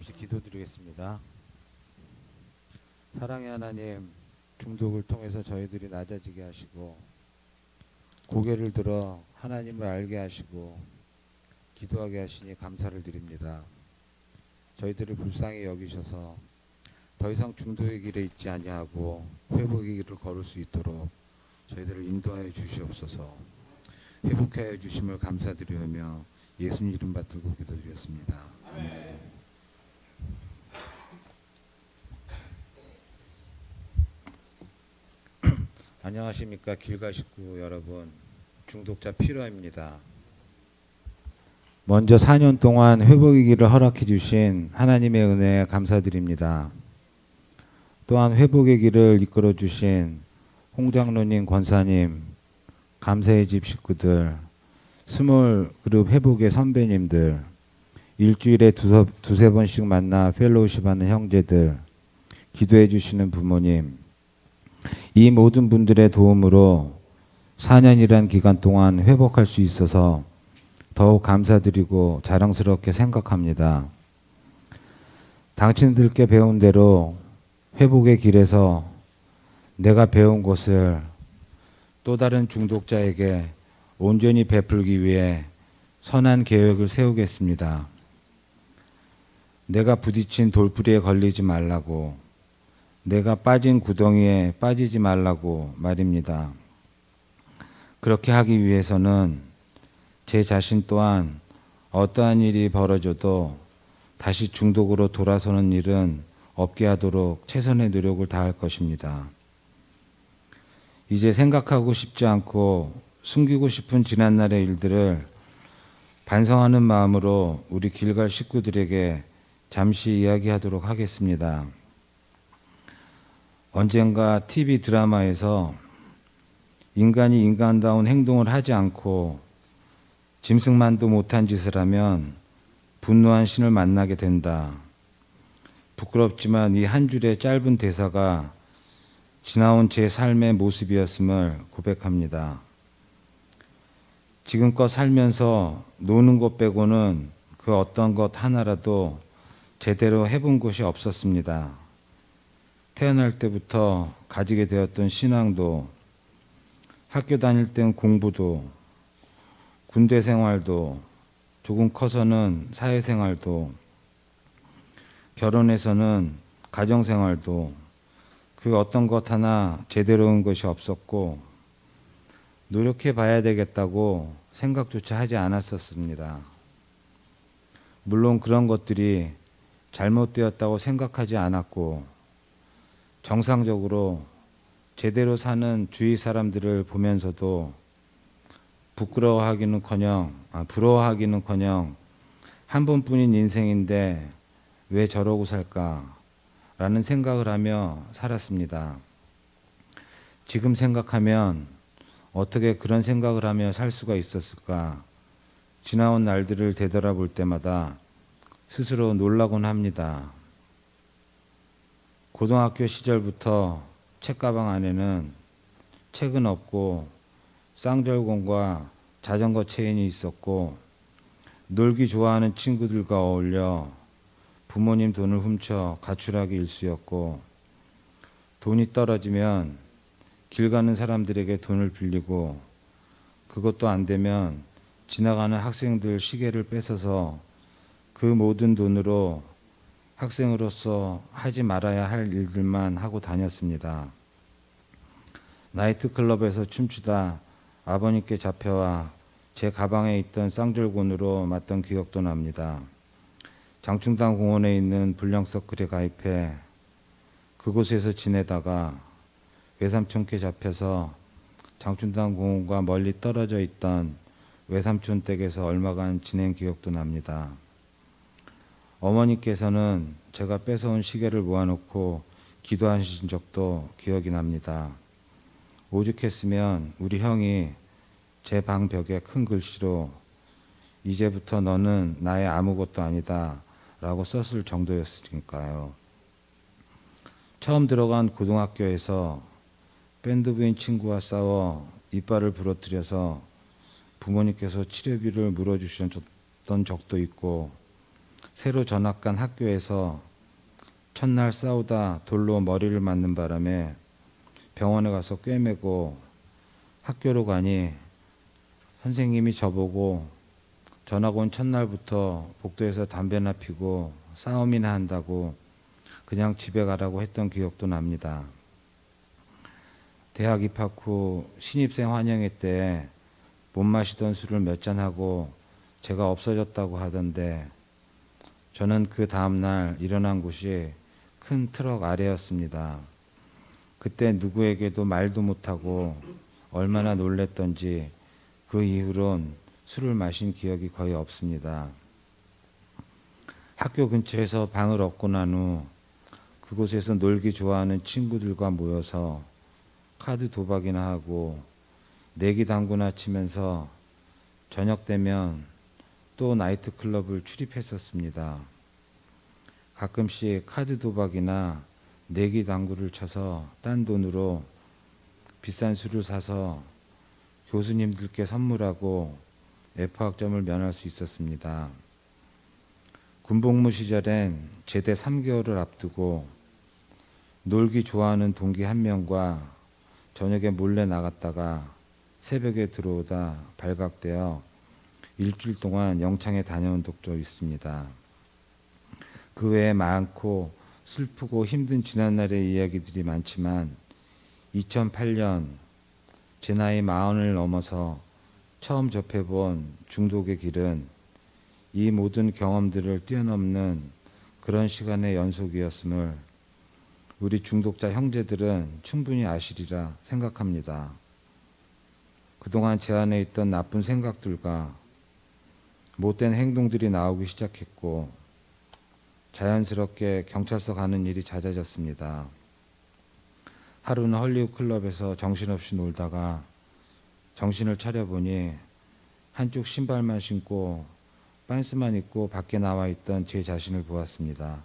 잠시 기도드리겠습니다. 사랑의 하나님, 중독을 통해서 저희들이 낮아지게 하시고 고개를 들어 하나님을 알게 하시고 기도하게 하시니 감사를 드립니다. 저희들을 불쌍히 여기셔서 더 이상 중독의 길에 있지 아니하고 회복의 길을 걸을 수 있도록 저희들을 인도하여 주시옵소서. 회복하여 주심을 감사드리며 예수님 이름 받들고 기도드렸습니다. 아멘. 안녕하십니까 길가 식구 여러분, 중독자 필요입니다. 먼저 4년 동안 회복의 길을 허락해 주신 하나님의 은혜에 감사드립니다. 또한 회복의 길을 이끌어 주신 홍장로님, 권사님, 감사의 집 식구들, 스몰 그룹 회복의 선배님들, 일주일에 두세 번씩 만나 펠로우십하는 형제들, 기도해 주시는 부모님, 이 모든 분들의 도움으로 4년이란 기간 동안 회복할 수 있어서 더욱 감사드리고 자랑스럽게 생각합니다. 당신들께 배운 대로 회복의 길에서 내가 배운 것을 또 다른 중독자에게 온전히 베풀기 위해 선한 계획을 세우겠습니다. 내가 부딪힌 돌부리에 걸리지 말라고, 내가 빠진 구덩이에 빠지지 말라고 말입니다. 그렇게 하기 위해서는 제 자신 또한 어떠한 일이 벌어져도 다시 중독으로 돌아서는 일은 없게 하도록 최선의 노력을 다할 것입니다. 이제 생각하고 싶지 않고 숨기고 싶은 지난날의 일들을 반성하는 마음으로 우리 길갈 식구들에게 잠시 이야기하도록 하겠습니다. 언젠가 TV 드라마에서 인간이 인간다운 행동을 하지 않고 짐승만도 못한 짓을 하면 분노한 신을 만나게 된다. 부끄럽지만 이 한 줄의 짧은 대사가 지나온 제 삶의 모습이었음을 고백합니다. 지금껏 살면서 노는 것 빼고는 그 어떤 것 하나라도 제대로 해본 것이 없었습니다. 태어날 때부터 가지게 되었던 신앙도, 학교 다닐 땐 공부도, 군대 생활도, 조금 커서는 사회생활도, 결혼해서는 가정생활도 그 어떤 것 하나 제대로 한 것이 없었고 노력해 봐야 되겠다고 생각조차 하지 않았었습니다. 물론 그런 것들이 잘못되었다고 생각하지 않았고 정상적으로 제대로 사는 주위 사람들을 보면서도 부러워하기는커녕 한 번뿐인 인생인데 왜 저러고 살까라는 생각을 하며 살았습니다. 지금 생각하면 어떻게 그런 생각을 하며 살 수가 있었을까? 지나온 날들을 되돌아볼 때마다 스스로 놀라곤 합니다. 고등학교 시절부터 책가방 안에는 책은 없고 쌍절곤과 자전거 체인이 있었고 놀기 좋아하는 친구들과 어울려 부모님 돈을 훔쳐 가출하기 일쑤였고 돈이 떨어지면 길 가는 사람들에게 돈을 빌리고 그것도 안 되면 지나가는 학생들 시계를 뺏어서 그 모든 돈으로 학생으로서 하지 말아야 할 일들만 하고 다녔습니다. 나이트클럽에서 춤추다 아버님께 잡혀와 제 가방에 있던 쌍절곤으로 맞던 기억도 납니다. 장충당 공원에 있는 불량서클에 가입해 그곳에서 지내다가 외삼촌께 잡혀서 장충당 공원과 멀리 떨어져 있던 외삼촌 댁에서 얼마간 지낸 기억도 납니다. 어머니께서는 제가 뺏어온 시계를 모아놓고 기도하신 적도 기억이 납니다. 오죽했으면 우리 형이 제 방 벽에 큰 글씨로 이제부터 너는 나의 아무것도 아니다 라고 썼을 정도였으니까요. 처음 들어간 고등학교에서 밴드부인 친구와 싸워 이빨을 부러뜨려서 부모님께서 치료비를 물어주셨던 적도 있고 새로 전학 간 학교에서 첫날 싸우다 돌로 머리를 맞는 바람에 병원에 가서 꿰매고 학교로 가니 선생님이 저보고 전학 온 첫날부터 복도에서 담배나 피고 싸움이나 한다고 그냥 집에 가라고 했던 기억도 납니다. 대학 입학 후 신입생 환영회 때 못 마시던 술을 몇 잔하고 제가 없어졌다고 하던데 저는 그 다음날 일어난 곳이 큰 트럭 아래였습니다. 그때 누구에게도 말도 못하고 얼마나 놀랬던지 그 이후론 술을 마신 기억이 거의 없습니다. 학교 근처에서 방을 얻고 난 후 그곳에서 놀기 좋아하는 친구들과 모여서 카드 도박이나 하고 내기 당구나 치면서 저녁 되면 또 나이트클럽을 출입했었습니다. 가끔씩 카드 도박이나 내기 당구를 쳐서 딴 돈으로 비싼 술을 사서 교수님들께 선물하고 F학점을 면할 수 있었습니다. 군복무 시절엔 제대 3개월을 앞두고 놀기 좋아하는 동기 한 명과 저녁에 몰래 나갔다가 새벽에 들어오다 발각되어 일주일 동안 영창에 다녀온 적도 있습니다. 그 외에 많고 슬프고 힘든 지난날의 이야기들이 많지만 2008년 제 나이 40을 넘어서 처음 접해본 중독의 길은 이 모든 경험들을 뛰어넘는 그런 시간의 연속이었음을 우리 중독자 형제들은 충분히 아시리라 생각합니다. 그동안 제 안에 있던 나쁜 생각들과 못된 행동들이 나오기 시작했고 자연스럽게 경찰서 가는 일이 잦아졌습니다. 하루는 헐리우드 클럽에서 정신없이 놀다가 정신을 차려보니 한쪽 신발만 신고 빤스만 입고 밖에 나와 있던 제 자신을 보았습니다.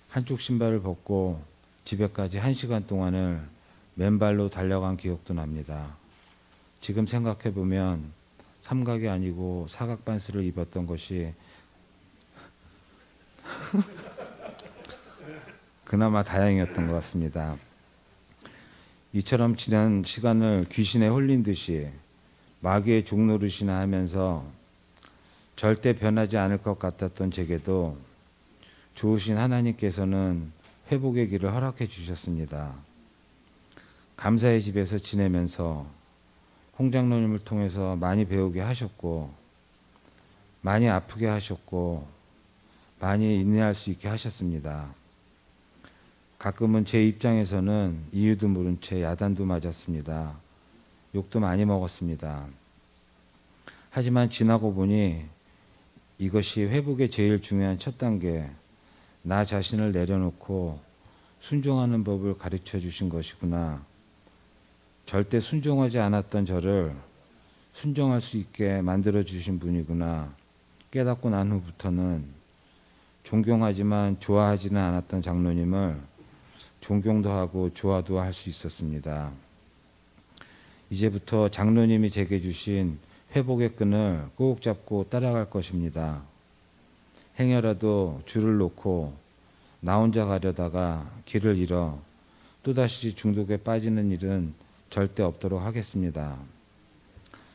한쪽 신발을 벗고 집에까지 1시간 동안을 맨발로 달려간 기억도 납니다. 지금 생각해보면 삼각이 아니고 사각 빤스를 입었던 것이 그나마 다행이었던 것 같습니다. 이처럼 지난 시간을 귀신에 홀린 듯이 마귀의 종노릇이나 하면서 절대 변하지 않을 것 같았던 제게도 좋으신 하나님께서는 회복의 길을 허락해 주셨습니다. 감사의 집에서 지내면서 홍 장로님을 통해서 많이 배우게 하셨고 많이 아프게 하셨고 많이 인내할 수 있게 하셨습니다. 가끔은 제 입장에서는 이유도 모른 채 야단도 맞았습니다. 욕도 많이 먹었습니다. 하지만 지나고 보니 이것이 회복의 제일 중요한 첫 단계, 나 자신을 내려놓고 순종하는 법을 가르쳐 주신 것이구나. 절대 순종하지 않았던 저를 순종할 수 있게 만들어 주신 분이구나 깨닫고 난 후부터는 존경하지만 좋아하지는 않았던 장로님을 존경도 하고 좋아도 할 수 있었습니다. 이제부터 장로님이 제게 주신 회복의 끈을 꼭 잡고 따라갈 것입니다. 행여라도 줄을 놓고 나 혼자 가려다가 길을 잃어 또다시 중독에 빠지는 일은 절대 없도록 하겠습니다.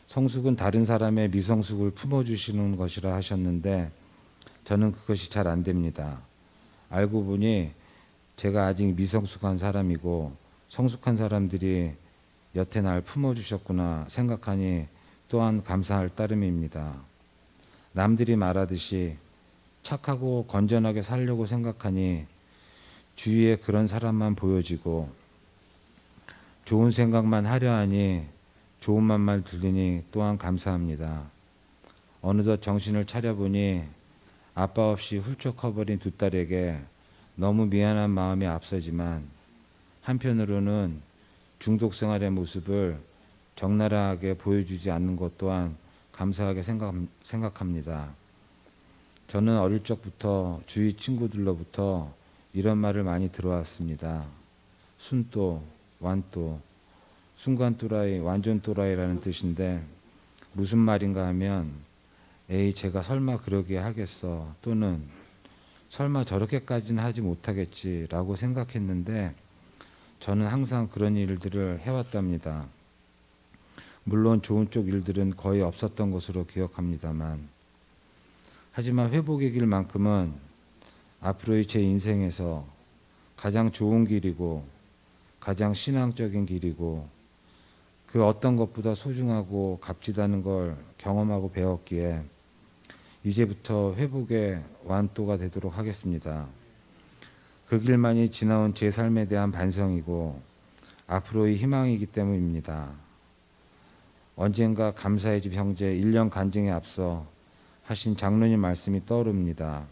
성숙은 다른 사람의 미성숙을 품어주시는 것이라 하셨는데 저는 그것이 잘 안 됩니다. 알고 보니 제가 아직 미성숙한 사람이고 성숙한 사람들이 여태 날 품어주셨구나 생각하니 또한 감사할 따름입니다. 남들이 말하듯이 착하고 건전하게 살려고 생각하니 주위에 그런 사람만 보여지고 좋은 생각만 하려 하니 좋은 말만 들리니 또한 감사합니다. 어느덧 정신을 차려보니 아빠 없이 훌쩍 커버린 두 딸에게 너무 미안한 마음이 앞서지만 한편으로는 중독 생활의 모습을 적나라하게 보여주지 않는 것 또한 감사하게 생각합니다. 저는 어릴 적부터 주위 친구들로부터 이런 말을 많이 들어왔습니다. 순또, 완또, 순간 또라이, 완전 또라이라는 뜻인데 무슨 말인가 하면 에이 제가 설마 그러게 하겠어 또는 설마 저렇게까지는 하지 못하겠지라고 생각했는데 저는 항상 그런 일들을 해왔답니다. 물론 좋은 쪽 일들은 거의 없었던 것으로 기억합니다만 하지만 회복의 길만큼은 앞으로의 제 인생에서 가장 좋은 길이고 가장 신앙적인 길이고 그 어떤 것보다 소중하고 값지다는 걸 경험하고 배웠기에 이제부터 회복의 완도가 되도록 하겠습니다. 그 길만이 지나온 제 삶에 대한 반성이고 앞으로의 희망이기 때문입니다. 언젠가 감사의 집 형제 1년 간증에 앞서 하신 장로님 말씀이 떠오릅니다.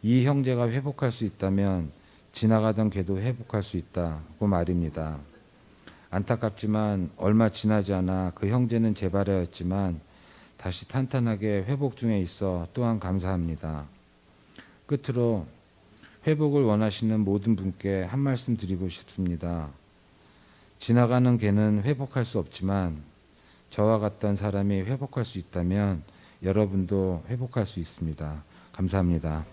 이 형제가 회복할 수 있다면 지나가던 개도 회복할 수 있다고 말입니다. 안타깝지만 얼마 지나지 않아 그 형제는 재발하였지만 다시 탄탄하게 회복 중에 있어 또한 감사합니다. 끝으로 회복을 원하시는 모든 분께 한 말씀 드리고 싶습니다. 지나가는 개는 회복할 수 없지만 저와 같던 사람이 회복할 수 있다면 여러분도 회복할 수 있습니다. 감사합니다.